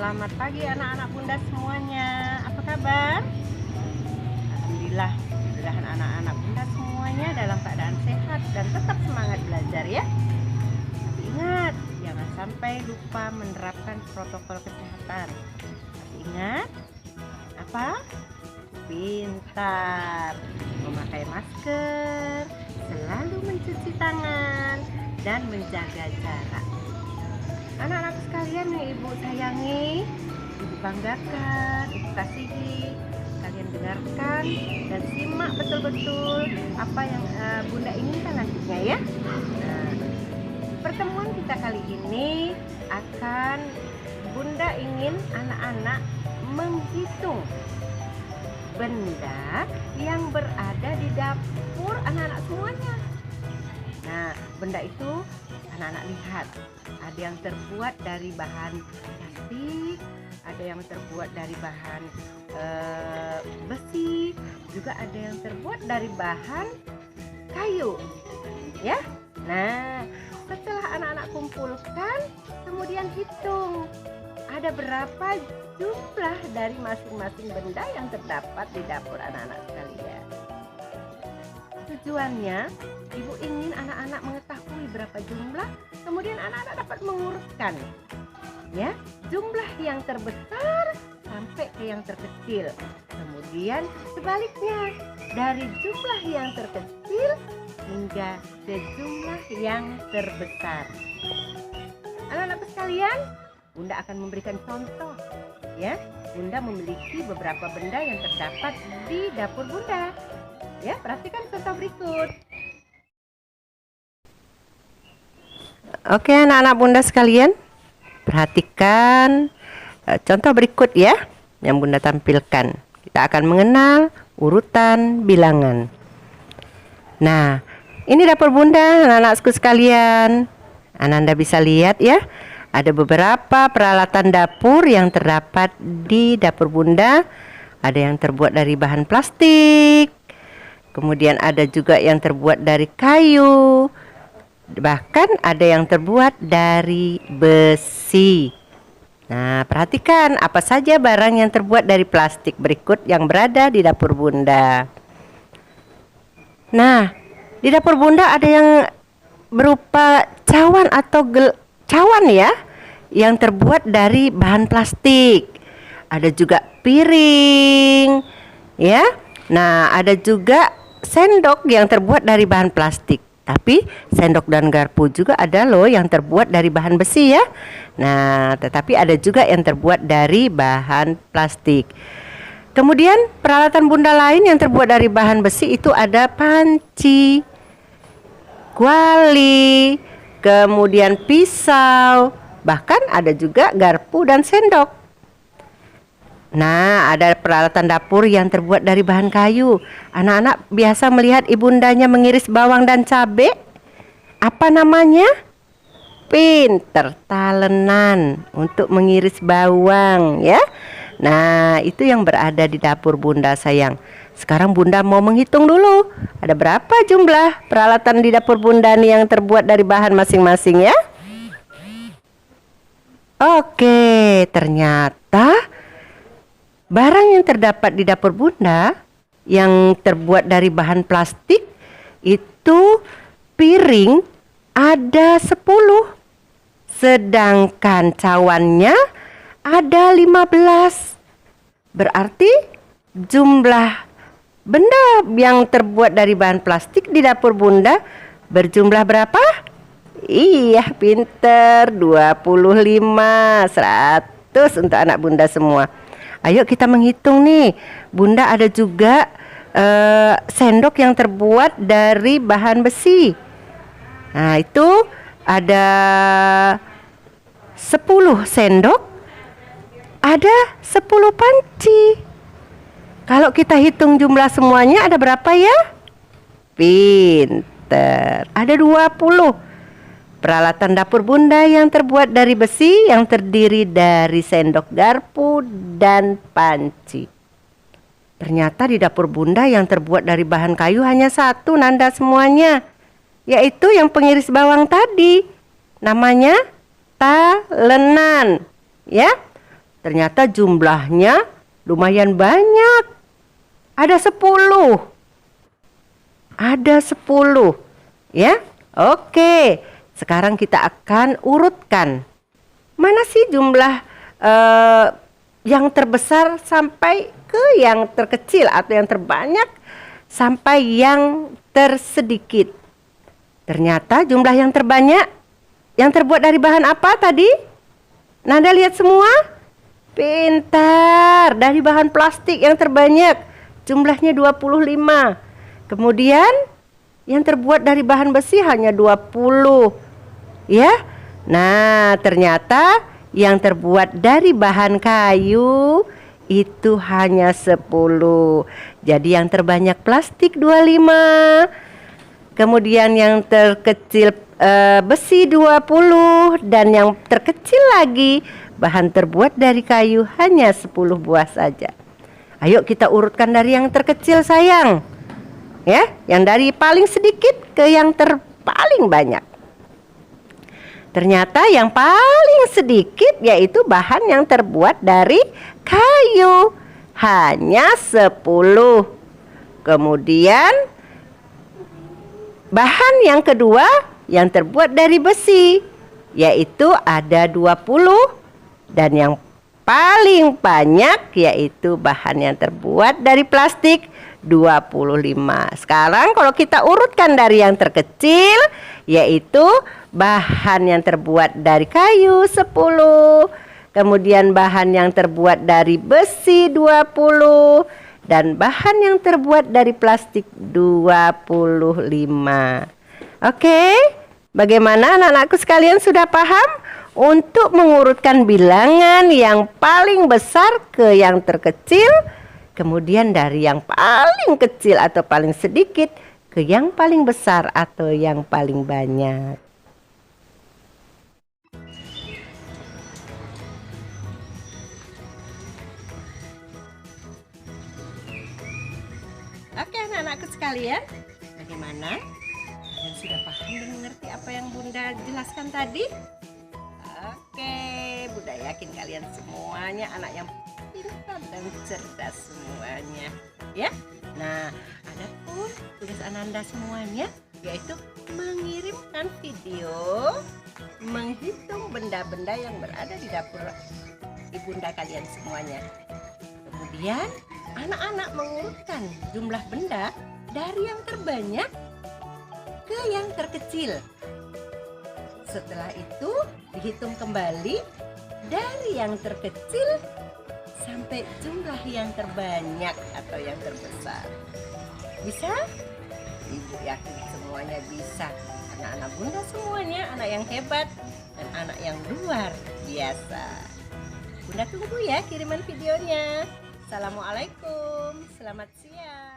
Selamat pagi anak-anak bunda semuanya. Apa kabar? Alhamdulillah, mudah-mudahan anak-anak bunda semuanya dalam keadaan sehat dan tetap semangat belajar ya. Tapi ingat, jangan sampai lupa menerapkan protokol kesehatan. Tapi ingat, apa? Pintar, memakai masker, selalu mencuci tangan, dan menjaga jarak. Anak-anak sekalian yang ibu sayangi, ibu banggakan, ibu kasihi, kalian dengarkan dan simak betul-betul apa yang bunda inginkan nantinya ya. Nah, pertemuan kita kali ini akan bunda ingin anak-anak menghitung benda yang berada di dapur anak-anak semuanya. Nah, benda itu anak-anak lihat, ada yang terbuat dari bahan plastik, ada yang terbuat dari bahan besi, juga ada yang terbuat dari bahan kayu ya. Nah, setelah anak-anak kumpulkan, kemudian hitung ada berapa jumlah dari masing-masing benda yang terdapat di dapur anak-anak sekalian. Tujuannya, ibu ingin anak-anak mengetahui berapa jumlah, kemudian anak-anak dapat mengurutkan ya, jumlah yang terbesar sampai ke yang terkecil. Kemudian sebaliknya, dari jumlah yang terkecil hingga ke jumlah yang terbesar. Anak-anak sekalian, bunda akan memberikan contoh ya. Bunda memiliki beberapa benda yang terdapat di dapur bunda. Ya, perhatikan contoh berikut. Oke, anak-anak bunda sekalian, perhatikan contoh berikut ya yang bunda tampilkan. Kita akan mengenal urutan bilangan. Nah, ini dapur bunda, anak-anakku sekalian. Ananda bisa lihat ya, ada beberapa peralatan dapur yang terdapat di dapur bunda. Ada yang terbuat dari bahan plastik, kemudian ada juga yang terbuat dari kayu, bahkan ada yang terbuat dari besi. Nah, perhatikan apa saja barang yang terbuat dari plastik berikut yang berada di dapur bunda. Nah, di dapur bunda ada yang berupa cawan atau cawan ya, yang terbuat dari bahan plastik. Ada juga piring ya. Nah, ada juga sendok yang terbuat dari bahan plastik. Tapi sendok dan garpu juga ada loh yang terbuat dari bahan besi ya. Nah, tetapi ada juga yang terbuat dari bahan plastik. Kemudian peralatan bunda lain yang terbuat dari bahan besi itu ada panci, kuali, kemudian pisau, bahkan ada juga garpu dan sendok. Nah, ada peralatan dapur yang terbuat dari bahan kayu. Anak-anak biasa melihat ibundanya mengiris bawang dan cabai. Apa namanya? Pinter, talenan untuk mengiris bawang ya. Nah, itu yang berada di dapur bunda sayang. Sekarang bunda mau menghitung dulu. Ada berapa jumlah peralatan di dapur bunda nih yang terbuat dari bahan masing-masing ya? Oke, ternyata barang yang terdapat di dapur bunda yang terbuat dari bahan plastik itu piring ada 10, sedangkan cawannya ada 15. Berarti jumlah benda yang terbuat dari bahan plastik di dapur bunda berjumlah berapa? Iya, pinter, 25, 100 untuk anak bunda semua. Ayo kita menghitung nih. Bunda ada juga sendok yang terbuat dari bahan besi. Nah, itu ada 10 sendok, ada 10 panci. Kalau kita hitung jumlah semuanya ada berapa ya? Pinter. Ada 20. Peralatan dapur bunda yang terbuat dari besi yang terdiri dari sendok, garpu, dan panci. Ternyata di dapur bunda yang terbuat dari bahan kayu hanya satu nanda semuanya, yaitu yang pengiris bawang tadi. Namanya talenan ya. Ternyata jumlahnya lumayan banyak. Ada 10. Ada 10. Ya. Oke. Sekarang kita akan urutkan. Mana sih jumlah yang terbesar sampai ke yang terkecil, atau yang terbanyak sampai yang tersedikit? Ternyata jumlah yang terbanyak yang terbuat dari bahan apa tadi? Nanda lihat semua? Pintar, dari bahan plastik yang terbanyak. Jumlahnya 25. Kemudian yang terbuat dari bahan besi hanya 20. Ya. Nah, ternyata yang terbuat dari bahan kayu itu hanya 10. Jadi yang terbanyak plastik 25. Kemudian yang terkecil besi 20, dan yang terkecil lagi bahan terbuat dari kayu hanya 10 buah saja. Ayo kita urutkan dari yang terkecil sayang. Ya, yang dari paling sedikit ke yang paling banyak. Ternyata yang paling sedikit yaitu bahan yang terbuat dari kayu, hanya 10. Kemudian bahan yang kedua yang terbuat dari besi, yaitu ada 20, dan yang paling banyak yaitu bahan yang terbuat dari plastik 25. Sekarang kalau kita urutkan dari yang terkecil, yaitu bahan yang terbuat dari kayu 10, kemudian bahan yang terbuat dari besi 20, dan bahan yang terbuat dari plastik 25. Oke, bagaimana anak-anakku sekalian, sudah paham untuk mengurutkan bilangan yang paling besar ke yang terkecil, kemudian dari yang paling kecil atau paling sedikit ke yang paling besar atau yang paling banyak. Oke anak-anakku sekalian, bagaimana? Kalian sudah paham dan mengerti apa yang Bunda jelaskan tadi? Oke, Bunda yakin kalian semuanya anak yang pintar dan cerdas semuanya, ya. Nah, ada pun tugas Ananda semuanya, yaitu mengirimkan video menghitung benda-benda yang berada di dapur ibunda kalian semuanya. Kemudian anak-anak mengurutkan jumlah benda dari yang terbanyak ke yang terkecil. Setelah itu dihitung kembali dari yang terkecil sampai jumlah yang terbanyak atau yang terbesar. Bisa? Ibu yakin semuanya bisa. Anak-anak Bunda semuanya anak yang hebat dan anak yang luar biasa. Bunda tunggu ya kiriman videonya. Assalamualaikum, selamat siang.